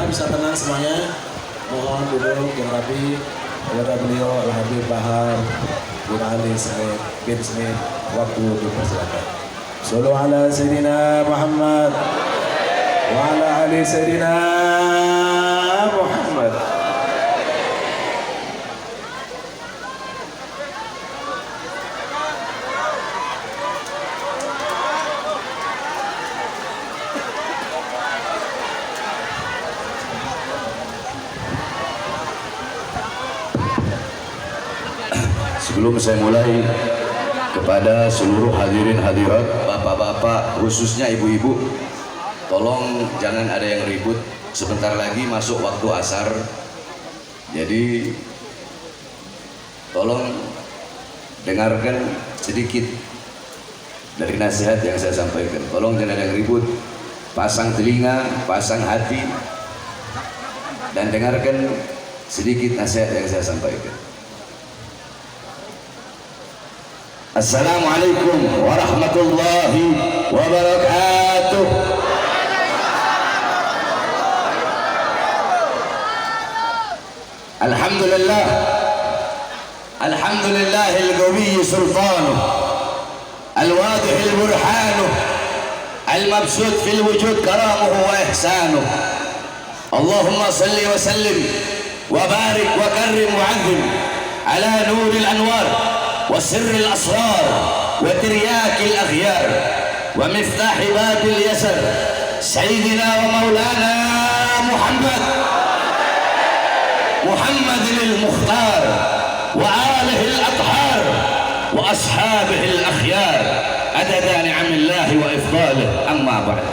Bisa tenang semuanya, mohon duduk yang rapi kepada beliau Al-Habib Bahar bin Ali bin Smith. Waktu dipersilakan. Sallu ala Sayyidina Muhammad wa ala ali Sayyidina Muhammad. Sebelum saya mulai, kepada seluruh hadirin hadirat, bapak-bapak, khususnya ibu-ibu, tolong jangan ada yang ribut. Sebentar lagi masuk waktu asar, jadi tolong dengarkan sedikit dari nasihat yang saya sampaikan. Tolong jangan ada yang ribut, pasang telinga, pasang hati, dan dengarkan sedikit nasihat yang saya sampaikan. Assalamualaikum warahmatullahi wabarakatuh. Alhamdulillah, alhamdulillahil qawi sultanuh, al-wadihil burhanuh, al-mabsut fil wujud karamuhu wa ihsanuh. Allahumma salli wa sallim wa barik wa karrim wa azim ala nuril anwar وسر الأسرار وترياك الأخيار ومفتاح باب اليسر سيدنا ومولانا محمد المختار وآله الأطهار وأصحابه الأخيار عدد نعم الله وإفضاله. أما بعد,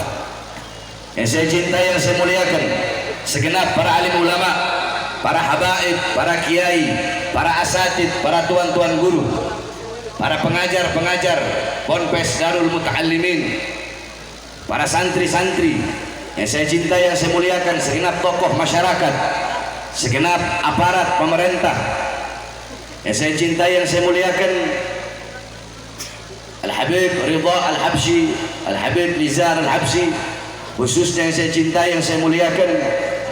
yang saya cintai, yang saya muliakan, segenap para alim ulama, para habaib, para kiai, para asatid, para tuan-tuan guru, para pengajar-pengajar Ponpes Darul Muta'allimin, para santri-santri yang saya cintai, yang saya muliakan, segenap tokoh masyarakat, segenap aparat pemerintah yang saya cintai, yang saya muliakan, Al-Habib Ridha Al-Habsyi, Al-Habib Nizar Al-Habsyi, khususnya yang saya cintai, yang saya muliakan,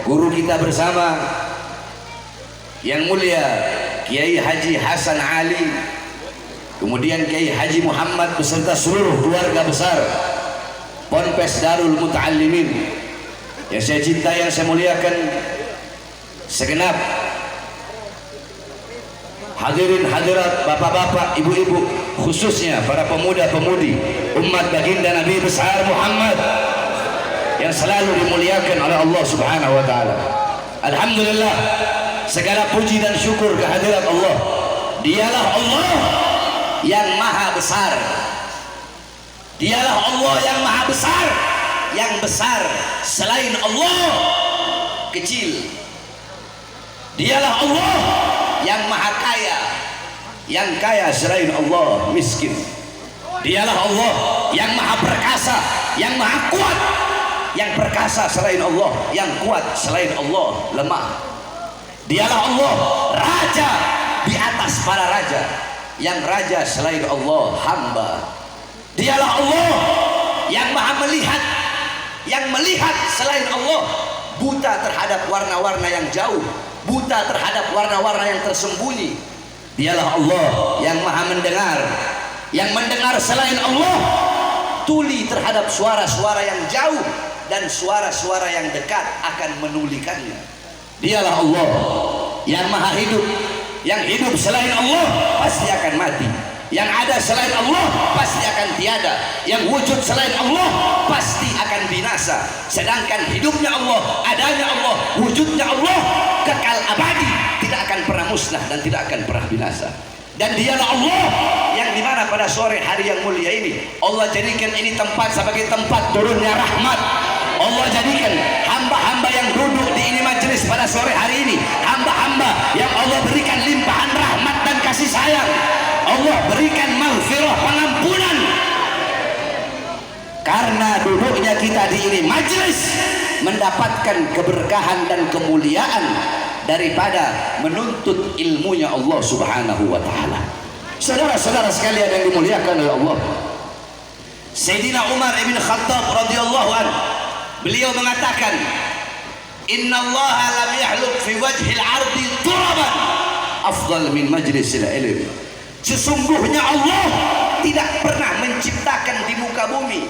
guru kita bersama yang mulia Kiai Haji Hasan Ali, kemudian Kiai Haji Muhammad beserta seluruh keluarga besar Ponpes Darul Muta'allimin yang saya cintai, yang saya muliakan, segenap hadirin hadirat, bapak-bapak, ibu-ibu, khususnya para pemuda-pemudi umat baginda Nabi besar Muhammad yang selalu dimuliakan oleh Allah Subhanahu wa taala. Alhamdulillah, segala puji dan syukur kehadirat Allah. Dialah Allah yang maha besar, dialah Allah yang maha besar, yang besar selain Allah kecil. Dialah Allah yang maha kaya, yang kaya selain Allah miskin. Dialah Allah yang maha perkasa, yang maha kuat, yang perkasa selain Allah, yang kuat selain Allah lemah. Dialah Allah raja di atas para raja, yang raja selain Allah hamba. Dialah Allah yang maha melihat, yang melihat selain Allah buta terhadap warna-warna yang jauh, buta terhadap warna-warna yang tersembunyi. Dialah Allah yang maha mendengar, yang mendengar selain Allah tuli terhadap suara-suara yang jauh dan suara-suara yang dekat akan menulikannya. Dialah Allah yang maha hidup, Yang hidup selain Allah pasti akan mati. Yang ada selain Allah pasti akan tiada. Yang wujud selain Allah pasti akan binasa. Sedangkan hidupnya Allah, adanya Allah, wujudnya Allah kekal abadi, tidak akan pernah musnah dan tidak akan pernah binasa. Dan dialah Allah yang dimana pada sore hari yang mulia ini Allah jadikan ini tempat sebagai tempat turunnya rahmat. Allah jadikan hamba-hamba yang duduk di ini majelis pada sore hari ini hamba-hamba yang Allah berikan limpahan rahmat dan kasih sayang. Allah berikan maghfirah, pengampunan. Karena duduknya kita di ini majelis mendapatkan keberkahan dan kemuliaan daripada menuntut ilmunya Allah Subhanahu wa taala. Saudara-saudara sekalian yang dimuliakan oleh Allah, Sayyidina Umar ibn Khattab radhiyallahu anhu, beliau mengatakan, "Inna Allah lam yahluk fi wajhil ardi turaban afdal min majlisil ilm." Sesungguhnya Allah tidak pernah menciptakan di muka bumi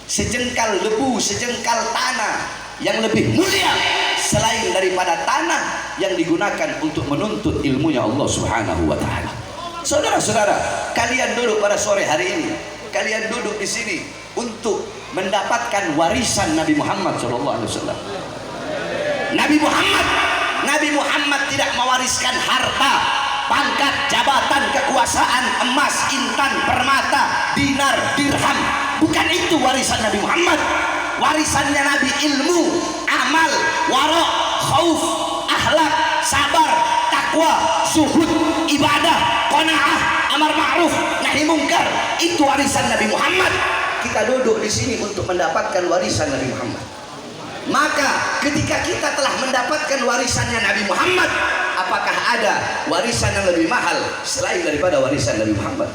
sejengkal debu, sejengkal tanah yang lebih mulia selain daripada tanah yang digunakan untuk menuntut ilmunya Allah Subhanahu wa taala. Saudara-saudara, kalian duduk pada sore hari ini, kalian duduk di sini untuk mendapatkan warisan Nabi Muhammad SAW. Nabi Muhammad tidak mewariskan harta, pangkat, jabatan, kekuasaan, emas, intan, permata, dinar, dirham. Bukan itu warisan Nabi Muhammad. Warisannya Nabi ilmu, amal, wara, khauf, akhlak, sabar, takwa, zuhud, ibadah, qanaah, amar ma'ruf, nahi mungkar. Itu warisan Nabi Muhammad. Kita duduk di sini untuk mendapatkan warisan Nabi Muhammad. Maka ketika kita telah mendapatkan warisannya Nabi Muhammad, apakah ada warisan yang lebih mahal selain daripada warisan Nabi Muhammad?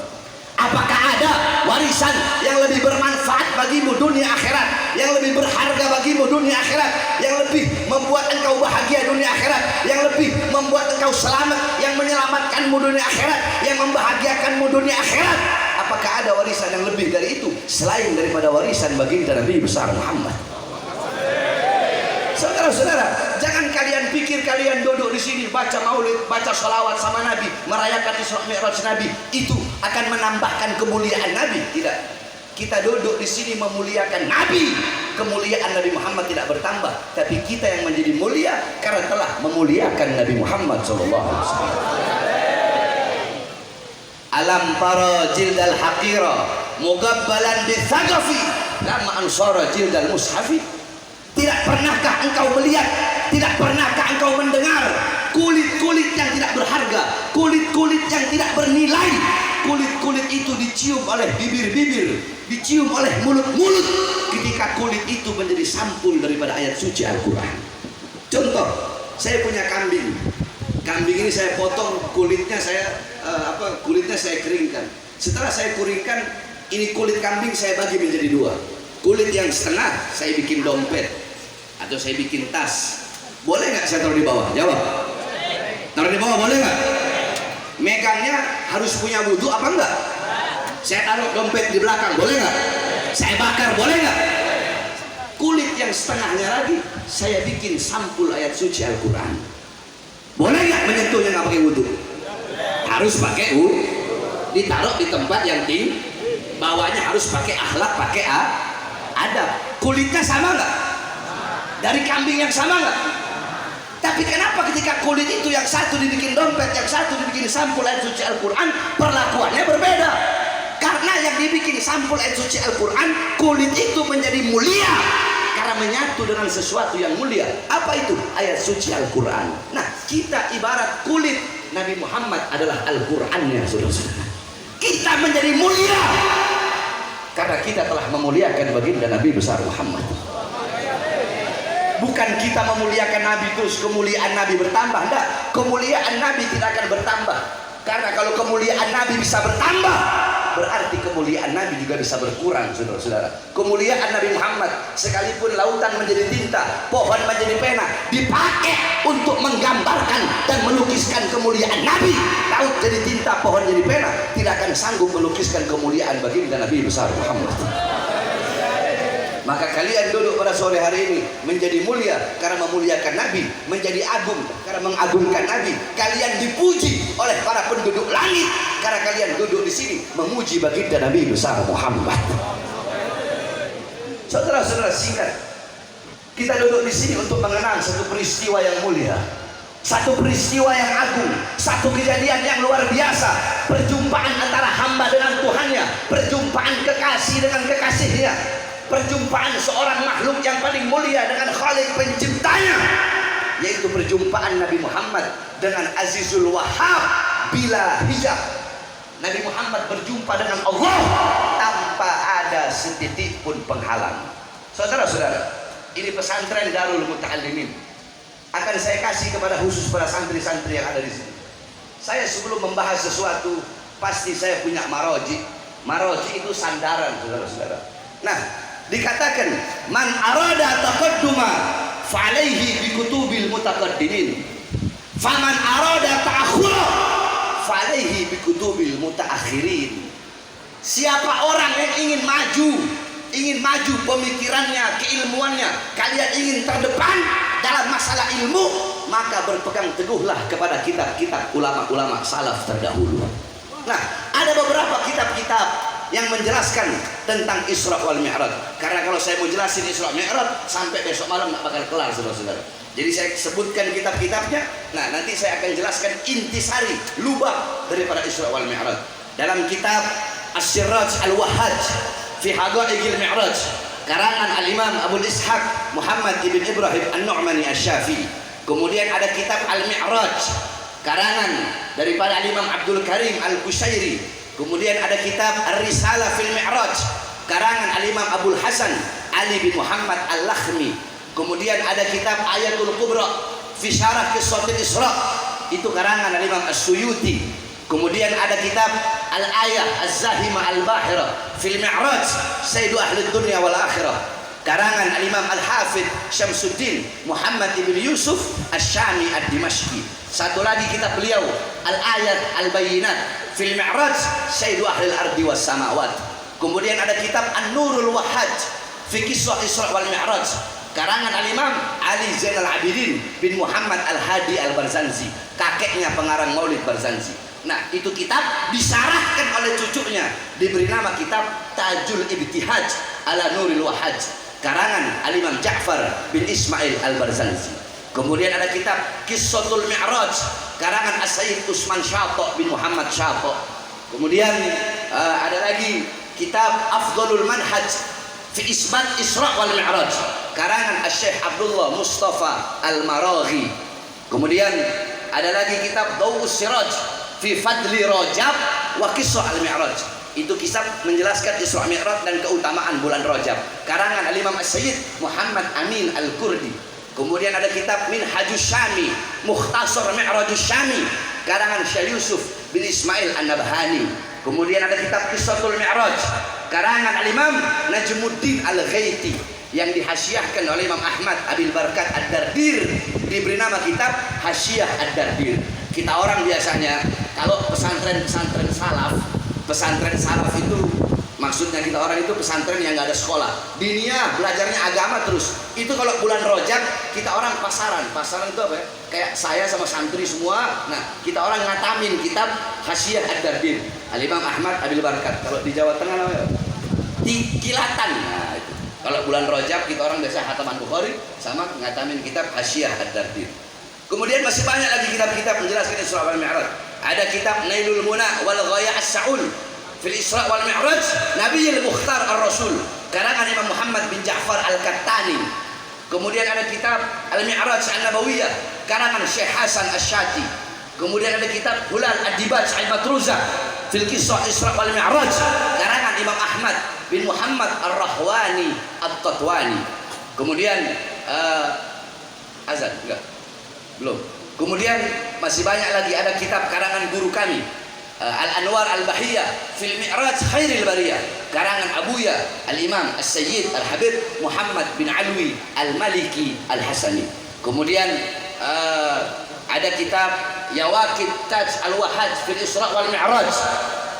Apakah ada warisan yang lebih bermanfaat bagimu dunia akhirat, yang lebih berharga bagimu dunia akhirat, yang lebih membuat engkau bahagia dunia akhirat, yang lebih membuat engkau selamat, yang menyelamatkanmu dunia akhirat, yang membahagiakanmu dunia akhirat? Apakah ada warisan yang lebih dari itu selain daripada warisan baginda Nabi besar Muhammad? Saudara-saudara, jangan kalian pikir kalian duduk di sini baca maulid, baca sholawat sama Nabi, merayakan Isra Mi'raj Nabi, itu akan menambahkan kemuliaan Nabi. Tidak. Kita duduk di sini memuliakan Nabi. Kemuliaan Nabi Muhammad tidak bertambah, tapi kita yang menjadi mulia karena telah memuliakan Nabi Muhammad SAW. Alam tara jildal haqira mugabbalan bithaqafi lama ansara jildal mushafi. Tidak pernahkah engkau melihat, tidak pernahkah engkau mendengar kulit-kulit yang tidak berharga, kulit-kulit yang tidak bernilai? Kulit-kulit itu dicium oleh bibir-bibir, dicium oleh mulut-mulut ketika kulit itu menjadi sampul daripada ayat suci Al-Quran. Contoh, saya punya kambing. Kambing ini saya potong, kulitnya saya keringkan. Setelah saya keringkan, ini kulit kambing saya bagi menjadi dua. Kulit yang setengah saya bikin dompet atau saya bikin tas. Boleh nggak saya taruh di bawah? Jawab. Taruh di bawah boleh nggak? Megangnya harus punya wudhu apa enggak? Saya taruh dompet di belakang boleh nggak? Saya bakar boleh nggak? Kulit yang setengahnya lagi saya bikin sampul ayat suci Al-Quran. Boleh nggak menyentuhnya nggak pakai wudhu? Harus pakai wudhu. Ditaruh di tempat yang tinggi. Bawahnya harus pakai akhlak, pakai adab. Kulitnya sama nggak? Dari kambing yang sama nggak? Tapi kenapa ketika kulit itu yang satu dibikin dompet, yang satu dibikin sampul ayat suci Al-Quran, perlakuannya berbeda? Karena yang dibikin sampul ayat suci Al-Quran, kulit itu menjadi mulia karena menyatu dengan sesuatu yang mulia. Apa itu? Ayat suci Al-Quran. Nah, kita ibarat kulit. Nabi Muhammad adalah Al-Qurannya, saudara-saudara. Kita menjadi mulia karena kita telah memuliakan baginda Nabi besar Muhammad. Bukan kita memuliakan Nabi terus kemuliaan Nabi bertambah. Tidak, kemuliaan Nabi tidak akan bertambah. Karena kalau kemuliaan Nabi bisa bertambah, berarti kemuliaan Nabi juga bisa berkurang, saudara-saudara. Kemuliaan Nabi Muhammad, sekalipun lautan menjadi tinta, pohon menjadi pena, dipakai untuk menggambarkan dan melukiskan kemuliaan Nabi. Laut jadi tinta, pohon jadi pena, tidak akan sanggup melukiskan kemuliaan baginda Nabi besar Muhammad. Maka kalian duduk pada sore hari ini menjadi mulia karena memuliakan Nabi, menjadi agung karena mengagungkan Nabi. Kalian dipuji oleh penduduk langit, karena kalian duduk di sini memuji baginda Nabi besar Muhammad. Saudara-saudara, singkat, kita duduk di sini untuk mengenang satu peristiwa yang mulia, satu peristiwa yang agung, satu kejadian yang luar biasa, perjumpaan antara hamba dengan Tuhannya, perjumpaan kekasih dengan kekasihnya, perjumpaan seorang makhluk yang paling mulia dengan Khalik penciptanya, yaitu perjumpaan Nabi Muhammad dengan Azizul Wahhab bila hijab. Nabi Muhammad berjumpa dengan Allah tanpa ada setitik pun penghalang. Saudara-saudara, ini pesantren Darul Muta'allimin. Akan saya kasih kepada khusus para santri-santri yang ada di sini. Saya sebelum membahas sesuatu, pasti saya punya maroji. Maroji itu sandaran, saudara-saudara. Nah, dikatakan man arada taqadduma fa'alaihi bikutubil mutaqaddimin, faman arada ta'akhura fa'alaihi bikutubil mutaakhirin. Siapa orang yang ingin maju pemikirannya, keilmuannya, kalian ingin terdepan dalam masalah ilmu, maka berpegang teguhlah kepada kitab-kitab ulama-ulama salaf terdahulu. Nah, ada beberapa kitab-kitab yang menjelaskan tentang Isra wal Mi'raj. Karena kalau saya mau jelasin Isra Mi'raj sampai besok malam nggak bakal kelar, saudara-saudara. Jadi saya sebutkan kitab-kitabnya. Nah, nanti saya akan jelaskan intisari, lubang daripada Isra wal Mi'raj. Dalam kitab As-Siraj Al-Wahhaj fi Haqa'iqil Mi'raj, karangan Al-Imam Abu Ishaq Muhammad ibn Ibrahim An-Nu'mani Asy-Syafi'i. Kemudian ada kitab Al-Mi'raj, karangan daripada Al-Imam Abdul Karim Al-Qushairi. Kemudian ada kitab Ar-Risalah fil Mi'raj, karangan Al-Imam Abdul Hasan Ali bin Muhammad Al-Lakhmi. Kemudian ada kitab Ayatul Kubra fi Syarah Qissatil Isra, itu karangan Al-Imam As-Suyuti. Kemudian ada kitab Al-Ayah Az-Zahima Al-Bahira fil Mi'raj Sayyidu Ahli Dunya wal Akhirah, karangan Al-Imam Al-Hafidh Syamsuddin Muhammad ibn Yusuf Asy-Syami Ad-Dimashqi. Satu lagi kitab beliau Al-Ayat Al-Bayyinat fil Mi'raj Sayyidu Ahli Al-Ardi was Samawat. Kemudian ada kitab An-Nurul Wahhaj fi Qissah Isra wal Mi'raj, karangan Al-Imam Ali Zainal Abidin bin Muhammad Al-Hadi Al-Barzanji, kakeknya pengarang Maulid Barzanji. Nah, itu kitab disarahkan oleh cucunya, diberi nama kitab Tajul Ibtihaj ala Nuril Wahhaj, karangan Al-Imam Ja'far bin Ismail Al-Barzanji. Kemudian ada kitab Qissatul Mi'raj, karangan As-Sayyid Usman Syata bin Muhammad Syata. Kemudian ada lagi kitab Afdhalul Manhaj fi Isbat Isra wal Mi'raj, karangan Asy-Syaikh Abdullah Mustafa Al-Maraghi. Kemudian ada lagi kitab Dawus Siraj fi Fadli Rajab wa Qissah Al-Mi'raj, itu kisah menjelaskan Isra Mi'raj dan keutamaan bulan Rajab, karangan Al-Imam As-Sayyid Muhammad Amin Al-Kurdi. Kemudian ada kitab Minhajus Syami Mukhtasar Mi'rajus Syami, karangan Syekh Yusuf bin Ismail An-Nabhani. Kemudian ada kitab Qissatul Mi'raj, karangan Al-Imam Najmuddin Al-Ghaiti, yang dihasyiahkan oleh Imam Ahmad Abil Barkat Ad-Dardir, diberi nama kitab Hasyiah Ad-Dardir. Kita orang biasanya kalau pesantren salaf itu maksudnya kita orang itu pesantren yang nggak ada sekolah, diniyah, belajarnya agama terus. Itu kalau bulan Rajab kita orang pasaran itu apa ya? Kayak saya sama santri semua. Nah, kita orang ngatamin kitab Hasyiah Ad-Dardir Al-Imam Ahmad Abil Barkat. Kalau di Jawa Tengah namanya di Kilatan. Nah, itu. Kalau bulan Rajab kita orang biasa hataman Bukhari sama ngatamin kitab Hasyiah Ad-Dardir. Kemudian masih banyak lagi kitab-kitab menjelaskan Isra wal Mi'raj. Ada kitab Nailul Muna wal Ghaya As-Sa'ul fil Isra wal Mi'raj Nabiyil Mukhtar Ar-Rasul, karangan Imam Muhammad bin Ja'far Al-Kattani. Kemudian ada kitab Al-Mi'raj An-Nabawiyah, karangan Syekh Hasan Asy-Syati. Kemudian ada kitab Hulal Ad-Dibaj Al-Matruza fil Qissah Isra wal Mi'raj, karangan Imam Ahmad bin Muhammad Ar-Rahwani At-Tatwani. Kemudian azan enggak? Belum. Kemudian masih banyak lagi, ada kitab karangan guru kami Al-Anwar Al-Bahiyah fil Mi'raj Khairil Bariyah, karangan Abuya Al-Imam As-Sayyid Al-Habib Muhammad bin Alwi Al-Maliki Al-Hasani. Kemudian ada kitab Yawaqit Taj Al-Wahhaj fil Isra wal Mi'raj,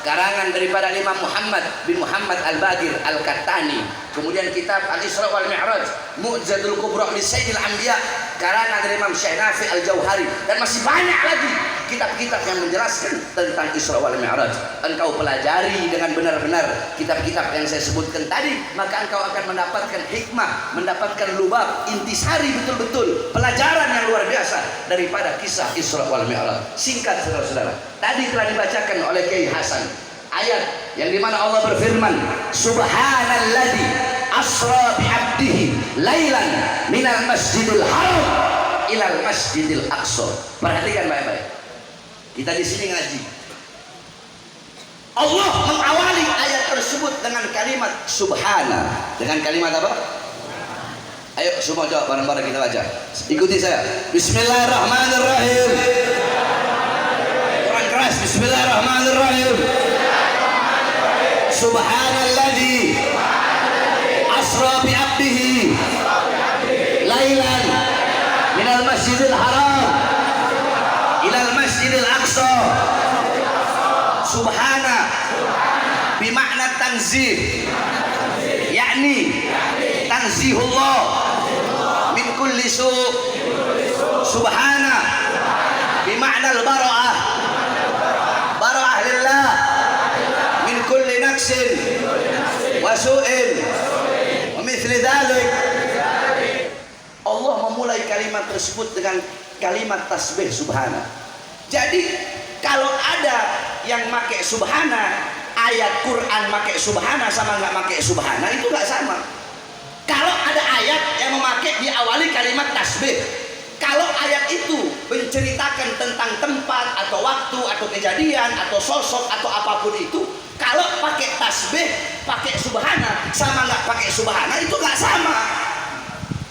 karangan daripada Imam Muhammad bin Muhammad Al-Bagir Al-Kattani. Kemudian kitab Al-Isra wal Mi'raj Mu'jadul Kubra li Sayyidil Anbiya, karangan dari Imam Syekh Nafi Al-Jauhari. Dan masih banyak lagi kitab-kitab yang menjelaskan tentang Isra wal Mi'raj, engkau pelajari dengan benar-benar kitab-kitab yang saya sebutkan tadi, maka engkau akan mendapatkan hikmah, mendapatkan lubab, intisari betul-betul pelajaran yang luar biasa daripada kisah Isra wal Mi'raj. Singkat saudara-saudara, tadi telah dibacakan oleh Kiai Hasan ayat yang dimana Allah berfirman, Subhanalladzi asra bi'abdihi lailan minal masjidil haram ilal masjidil aqsa. Perhatikan baik-baik. Kita di sini ngaji. Allah mengawali ayat tersebut dengan kalimat subhana. Dengan kalimat apa? Ayo semua jawab bareng-bareng, kita baca. Ikuti saya. Bismillahirrahmanirrahim. Kurang keras. Bismillahirrahmanirrahim. Subhanalladzi asra bi'abdihi lailan minal masjidil haram ilal masjidil aqsa. Subhana bimakna tanzih, yakni tanzihullah min kulli su'. Subhana bimakna al-bara'ah, bara'ah lillah min kulli naqsin wa su'in wa mithli dhalik. Allah memulai kalimat tersebut dengan kalimat tasbih subhana. Jadi kalau ada yang pakai subhana, ayat Quran pakai subhana sama nggak pakai subhana itu nggak sama. Kalau ada ayat yang memakai diawali kalimat tasbih, kalau ayat itu menceritakan tentang tempat atau waktu atau kejadian atau sosok atau apapun itu, kalau pakai tasbih pakai subhana sama nggak pakai subhana itu nggak sama.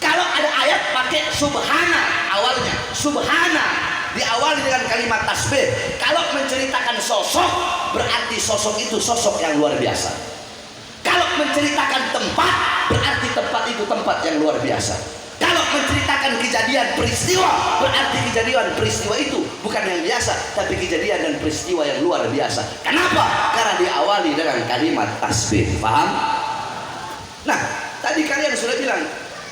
Kalau ada ayat pakai subhana awalnya, subhana diawali dengan kalimat tasbih. Kalau menceritakan sosok, berarti sosok itu sosok yang luar biasa. Kalau menceritakan tempat, berarti tempat itu tempat yang luar biasa. Kalau menceritakan kejadian peristiwa, berarti kejadian peristiwa itu bukan yang biasa, tapi kejadian dan peristiwa yang luar biasa. Kenapa? Karena diawali dengan kalimat tasbih. Paham? Nah, tadi kalian sudah bilang,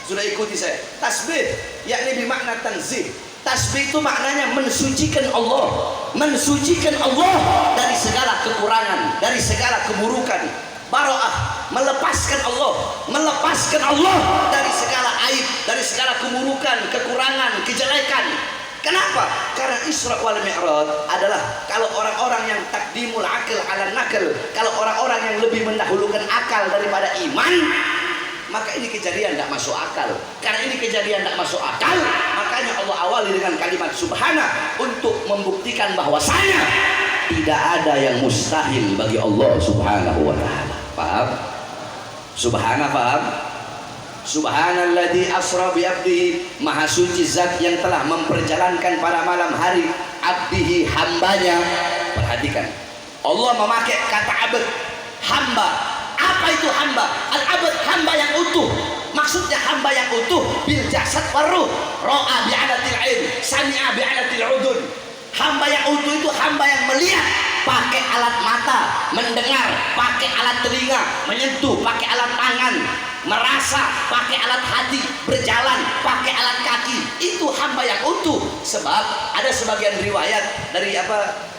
sudah ikuti saya. Tasbih yakni bermakna tanzih. Tasbih itu maknanya mensucikan Allah, mensucikan Allah dari segala kekurangan, dari segala keburukan. Baro'ah, melepaskan Allah dari segala aib, dari segala keburukan, kekurangan, kejelekan. Kenapa? Karena Isra wal Mi'raj adalah kalau orang-orang yang takdimul akal ala nakal, kalau orang-orang yang lebih mendahulukan akal daripada iman, maka ini kejadian tidak masuk akal. Karena ini kejadian tidak masuk akal, makanya Allah awali dengan kalimat subhana untuk membuktikan bahwasanya tidak ada yang mustahil bagi Allah subhanahu wa ta'ala. Paham? Subhana, paham? Subhanalladzi asra bi abdihi, maha suci zat yang telah memperjalankan pada malam hari abdihi, hambanya. Perhatikan, Allah memakai kata abd, hamba. Apa itu hamba? Al-abd, hamba yang utuh. Maksudnya hamba yang utuh bil jasad waruh. Ra'a bi'adatil ain, sami'a bi'adatil udun. Hamba yang utuh itu hamba yang melihat pakai alat mata, mendengar pakai alat telinga, menyentuh pakai alat tangan, merasa pakai alat hati, berjalan pakai alat kaki. Itu hamba yang utuh. Sebab ada sebagian riwayat dari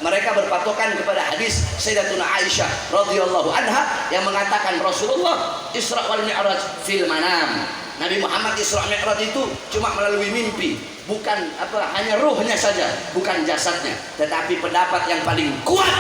mereka berpatokan kepada hadis Sayyidatuna Aisyah radhiyallahu anha yang mengatakan Rasulullah Isra wal Mi'raj fil manam. Nabi Muhammad Isra Mi'raj itu cuma melalui mimpi, bukan hanya ruhnya saja, bukan jasadnya. Tetapi pendapat yang paling kuat,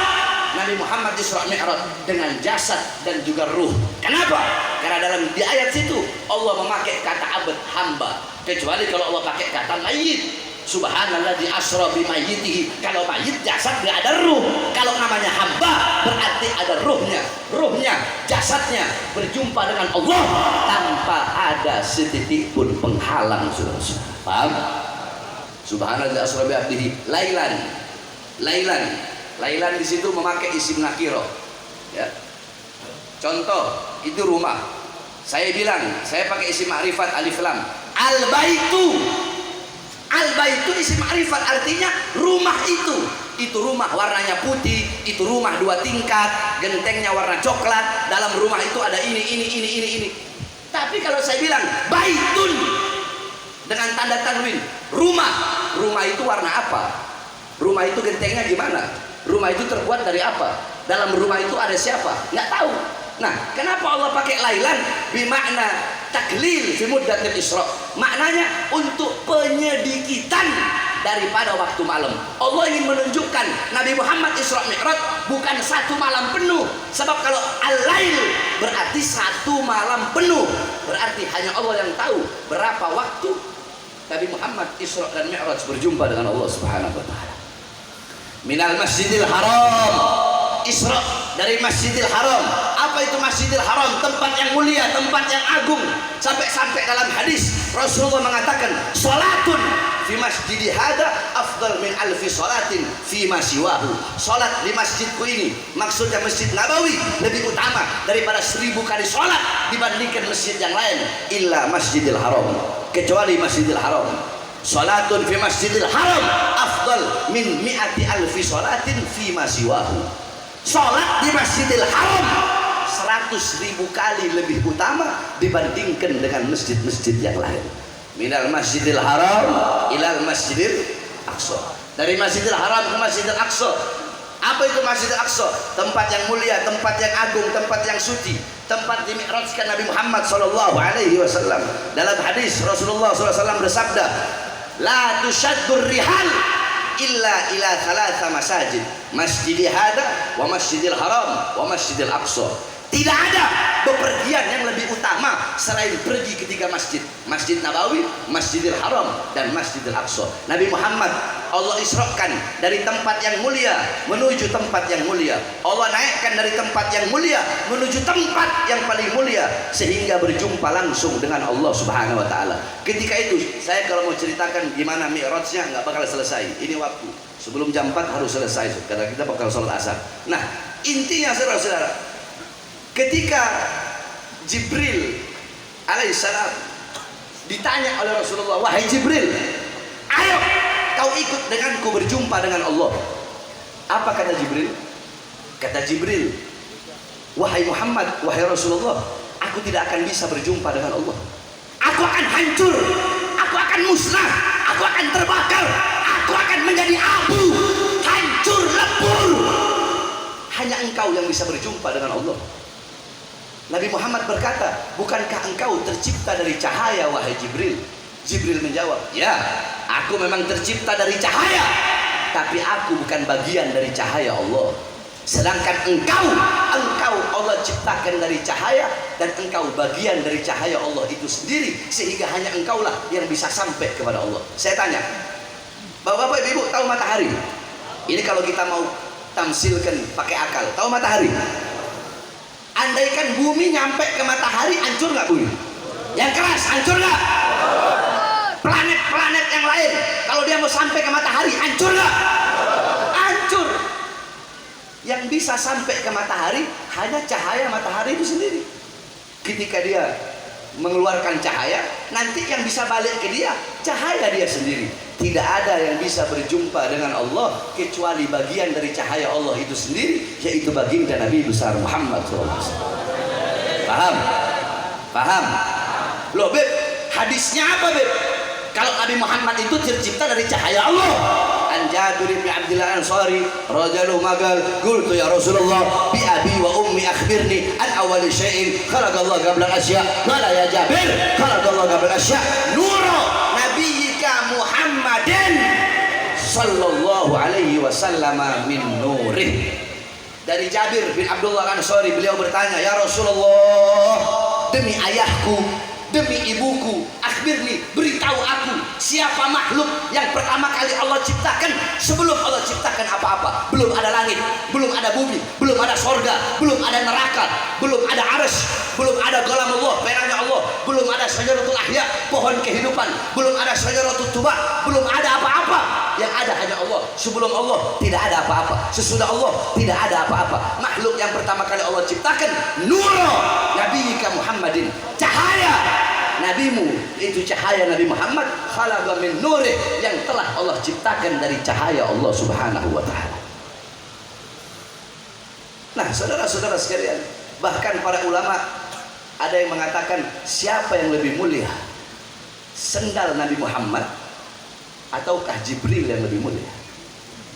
Nabi Muhammad Isra Mi'raj dengan jasad dan juga ruh. Kenapa? Karena dalam di ayat situ Allah memakai kata abd, hamba. Kecuali kalau Allah pakai kata mayit. Subhanalladzi asra bi mayyitihi. Kalau mayit jasad nggak ada ruh. Kalau namanya hamba berarti ada ruhnya. Ruhnya, jasadnya berjumpa dengan Allah tanpa ada setitik pun penghalang. Saudara-saudara. Paham? Subhanalladzi asra bi abdihi lailan. Lailan. Lailan di situ memakai isim nakiro. Ya. Contoh, itu rumah. Saya bilang, saya pakai isim ma'rifat alif lam. Al-baitu. Al-baitu isim ma'rifat, artinya rumah itu. Itu rumah warnanya putih, itu rumah 2 tingkat, gentengnya warna coklat, dalam rumah itu ada ini. Tapi kalau saya bilang baitun dengan tanda tanwin, rumah itu warna apa? Rumah itu gentengnya gimana? Rumah itu terbuat dari apa? Dalam rumah itu ada siapa? Nggak tahu. Nah, kenapa Allah pakai lailan? Bimakna taklil fi muddatil isra. Maknanya untuk penyedikitan daripada waktu malam. Allah ingin menunjukkan Nabi Muhammad Isra Mi'raj bukan satu malam penuh. Sebab kalau al-lail berarti satu malam penuh. Berarti hanya Allah yang tahu berapa waktu Nabi Muhammad Isra dan Mi'raj berjumpa dengan Allah Subhanahu wa taala. Minal Masjidil Haram, Isra dari Masjidil Haram. Apa itu Masjidil Haram? Tempat yang mulia, tempat yang agung. Sampai dalam hadis Rasulullah mengatakan, salatun fi masjidi hada afdal min alfi salatin fi ma siwahu. Salat di masjidku ini, maksudnya Masjid Nabawi, lebih utama daripada 1000 kali salat dibandingkan masjid yang lain, illa Masjidil Haram, kecuali Masjidil Haram. Salatun fi Masjidil Haram afdal min mi'ati alfi salatin fi ma siwahu. Salat di Masjidil Haram 100.000 kali lebih utama dibandingkan dengan masjid-masjid yang lain. Minal Masjidil Haram ilal Masjidil Aqsa. Dari Masjidil Haram ke Masjidil Aqsa. Apa itu Masjidil Aqsa? Tempat yang mulia, tempat yang agung, tempat yang suci, tempat dimi'rajkan Nabi Muhammad sallallahu alaihi wasallam. Dalam hadis Rasulullah sallallahu alaihi wasallam bersabda, la tushaddur rihal illa ila thalatha masajid, masjidi hada wa masjidil haram wa masjidil aqsa. Tidak ada bepergian yang lebih utama selain pergi ke 3 masjid, Masjid Nabawi, Masjidil Haram, dan Masjidil Aqsa. Nabi Muhammad Allah isra'kan dari tempat yang mulia menuju tempat yang mulia. Allah naikkan dari tempat yang mulia menuju tempat yang paling mulia sehingga berjumpa langsung dengan Allah Subhanahu wa taala. Ketika itu saya kalau mau ceritakan gimana mi'rajnya nggak bakal selesai. Ini waktu. Sebelum jam 4 harus selesai karena kita bakal sholat asar. Nah, intinya saudara-saudara, ketika Jibril alaihissalam ditanya oleh Rasulullah, wahai Jibril, ayo kau ikut denganku berjumpa dengan Allah. Apa kata Jibril? Kata Jibril, wahai Muhammad, wahai Rasulullah, aku tidak akan bisa berjumpa dengan Allah. Aku akan hancur, aku akan musnah, aku akan terbakar, aku akan menjadi abu, hancur, lebur. Hanya engkau yang bisa berjumpa dengan Allah. Nabi Muhammad berkata, bukankah engkau tercipta dari cahaya wahai Jibril? Jibril menjawab, ya, aku memang tercipta dari cahaya, tapi aku bukan bagian dari cahaya Allah. Sedangkan engkau Allah ciptakan dari cahaya, dan engkau bagian dari cahaya Allah itu sendiri, sehingga hanya engkaulah yang bisa sampai kepada Allah. Saya tanya, bapak-bapak, ibu tahu matahari? Ini kalau kita mau tamsilkan pakai akal, tahu matahari? Andaikan bumi nyampe ke matahari, hancur nggak bumi? Yang keras, hancur nggak? Planet-planet yang lain, kalau dia mau sampai ke matahari, hancur nggak? Hancur. Yang bisa sampai ke matahari hanya cahaya matahari itu sendiri. Ketika dia mengeluarkan cahaya, nanti yang bisa balik ke dia cahaya dia sendiri. Tidak ada yang bisa berjumpa dengan Allah kecuali bagian dari cahaya Allah itu sendiri, yaitu baginda Nabi besar Muhammad SAW. Paham? Paham? Loh Beb, hadisnya apa Beb? Kalau Nabi Muhammad itu tercipta dari cahaya Allah. An Jabir bin Abdullah Ansari radhiyallahu magal, qultu ya Rasulullah bi abi wa ummi akhbirni an awwal syai'in khalaqallahu qabla al-asya. Qala ya Jabir, khalaqallahu qabla al-asya nuru nabiyyika Muhammadin sallallahu alaihi wasallam min nurih. Dari Jabir bin Abdullah Ansari, beliau bertanya, ya Rasulullah, demi ayahku, demi ibuku, akhbirni, beritahu aku siapa makhluk yang pertama kali Allah ciptakan sebelum Allah ciptakan apa-apa. Belum ada langit, belum ada bumi, belum ada sorga, belum ada neraka, belum ada arsy, belum ada golam Allah, perangnya Allah, belum ada syajaratul ahya, pohon kehidupan, belum ada syajaratul tuba, belum ada apa-apa. Yang ada hanya Allah. Sebelum Allah tidak ada apa-apa, sesudah Allah tidak ada apa-apa. Makhluk yang pertama kali Allah ciptakan, nuru nabiyyika Muhammadin, cahaya nabimu, itu cahaya Nabi Muhammad, khalaqa min nurih, yang telah Allah ciptakan dari cahaya Allah Subhanahu wa taala. Nah, saudara-saudara sekalian, bahkan para ulama ada yang mengatakan siapa yang lebih mulia, sendal Nabi Muhammad ataukah Jibril yang lebih mulia?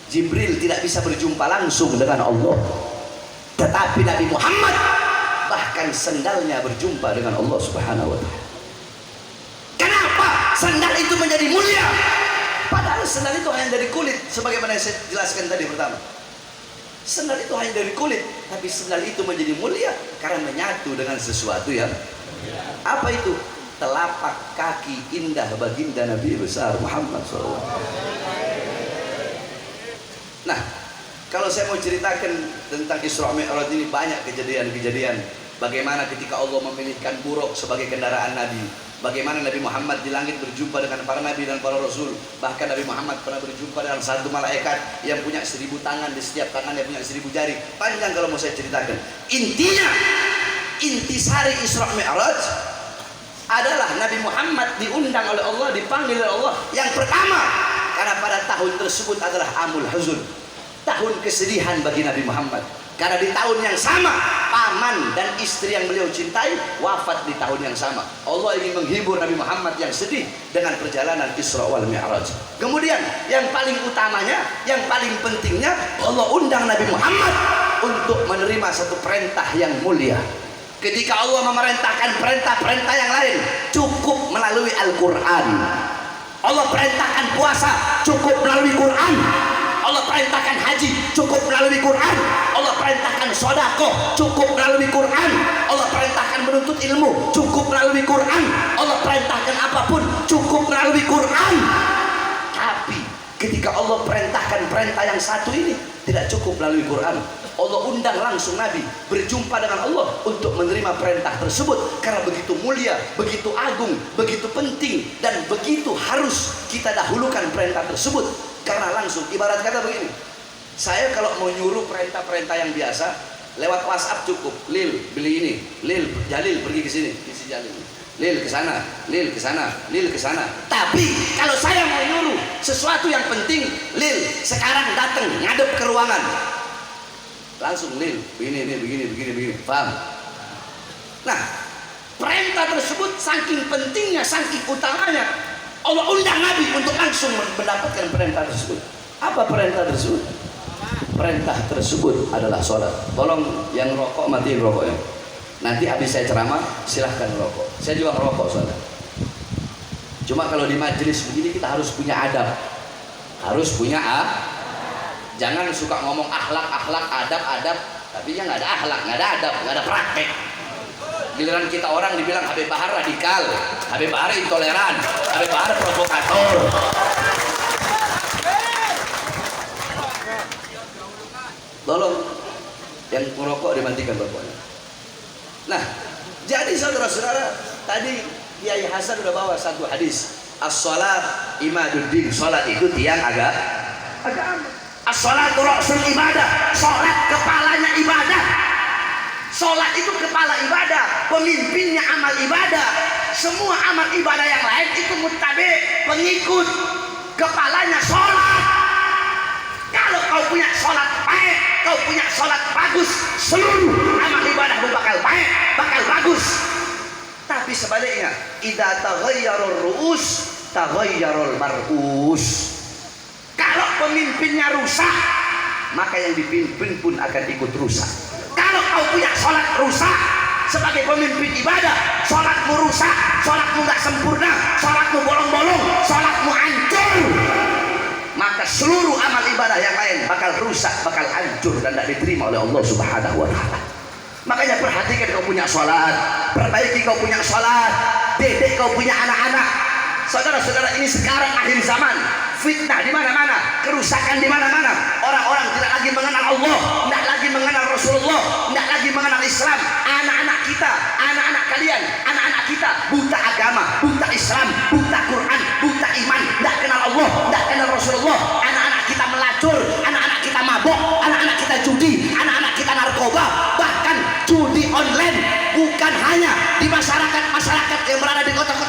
Jibril tidak bisa berjumpa langsung dengan Allah, tetapi Nabi Muhammad bahkan sendalnya berjumpa dengan Allah Subhanahu wa Ta'ala. Kenapa sandal itu menjadi mulia? Padahal sandal itu hanya dari kulit, sebagaimana yang saya jelaskan tadi pertama. Sandal itu hanya dari kulit, tapi sandal itu menjadi mulia karena menyatu dengan sesuatu yang apa itu? Telapak kaki indah baginda Nabi besar Muhammad SAW. Nah, kalau saya mau ceritakan tentang Isra Mi'raj ini, banyak kejadian-kejadian. Bagaimana ketika Allah memilihkan buruk sebagai kendaraan Nabi, bagaimana Nabi Muhammad di langit berjumpa dengan para Nabi dan para Rasul. Bahkan Nabi Muhammad pernah berjumpa dengan satu malaikat yang punya 1000 tangan, di setiap tangannya punya 1000 jari. Panjang kalau mau saya ceritakan. Intinya, intisari Isra Mi'raj adalah Nabi Muhammad diundang oleh Allah, dipanggil oleh Allah yang pertama, karena pada tahun tersebut adalah Amul Huzun, tahun kesedihan bagi Nabi Muhammad. Karena di tahun yang sama, paman dan istri yang beliau cintai wafat di tahun yang sama. Allah ingin menghibur Nabi Muhammad yang sedih dengan perjalanan Isra wal Mi'raj. Kemudian yang paling utamanya, yang paling pentingnya, Allah undang Nabi Muhammad untuk menerima satu perintah yang mulia. Ketika Allah memerintahkan perintah-perintah yang lain, cukup melalui Al-Quran. Allah perintahkan puasa, cukup melalui Quran. Allah perintahkan haji, cukup melalui Quran. Allah perintahkan sedekah, cukup melalui Quran. Allah perintahkan menuntut ilmu, cukup melalui Quran. Allah perintahkan apapun, cukup melalui Quran. Tapi ketika Allah perintahkan perintah yang satu ini, tidak cukup melalui Quran. Allah undang langsung Nabi berjumpa dengan Allah untuk menerima perintah tersebut, karena begitu mulia, begitu agung, begitu penting, dan begitu harus kita dahulukan perintah tersebut. Karena langsung, ibarat kata begini, saya kalau mau nyuruh perintah-perintah yang biasa lewat WhatsApp cukup, Lil beli ini, Lil Jalil pergi ke sini, isi Jalil, Lil ke sana, Lil ke sana, Lil ke sana. Tapi kalau saya mau nyuruh sesuatu yang penting, Lil sekarang datang ngadep ke ruangan, langsung Lil begini, paham? Nah, perintah tersebut saking pentingnya, saking utamanya, Allah undang Nabi untuk langsung mendapatkan perintah tersebut. Apa perintah tersebut? Perintah tersebut adalah sholat. Tolong yang rokok matiin rokoknya. Nanti habis saya ceramah silahkan rokok. Saya juga ngerokok soalnya. Cuma kalau di majelis begini kita harus punya adab. Harus punya jangan suka ngomong akhlak, adab, tapi ya nggak ada akhlak, nggak ada adab, nggak ada praktek. Giliran kita orang dibilang Habib Bahar radikal, Habib Bahar intoleran, Habib Bahar provokator. Tolong yang merokok dimatikan rokoknya. Nah, jadi saudara-saudara, tadi Kiai Hasan sudah bawa satu hadis, as-salat imaduddin, salat itu tiang agama. As-salatu ra'sul ibadah, salat kepalanya ibadah. Sholat itu kepala ibadah, pemimpinnya amal ibadah. Semua amal ibadah yang lain itu muttabi, pengikut. Kepalanya sholat. Kalau kau punya sholat baik, kau punya sholat bagus, seluruh amal ibadahmu bakal baik, bakal bagus. Tapi sebaliknya, idza taghayyarur ru'us, taghayyarul mar'us. Kalau pemimpinnya rusak, maka yang dipimpin pun akan ikut rusak. Kalau kau punya sholat rusak sebagai pemimpin ibadah, sholatmu rusak, sholatmu gak sempurna, sholatmu bolong-bolong, sholatmu hancur, maka seluruh amal ibadah yang lain bakal rusak, bakal hancur dan tidak diterima oleh Allah Subhanahu wa Ta'ala. Makanya perhatikan kau punya sholat, perbaiki kau punya sholat, didik kau punya anak-anak. Saudara-saudara, ini sekarang akhir zaman, fitnah di mana-mana, kerusakan di mana-mana. Orang-orang tidak lagi mengenal Allah, tidak lagi mengenal Rasulullah, tidak lagi mengenal Islam. Anak-anak kita, anak-anak kalian, anak-anak kita buta agama, buta Islam, buta Quran, buta iman, tidak kenal Allah, tidak kenal Rasulullah. Anak-anak kita melacur, anak-anak kita mabok, anak-anak kita judi, anak-anak kita narkoba, bahkan judi online. Bukan hanya di masyarakat yang berada di kota-kota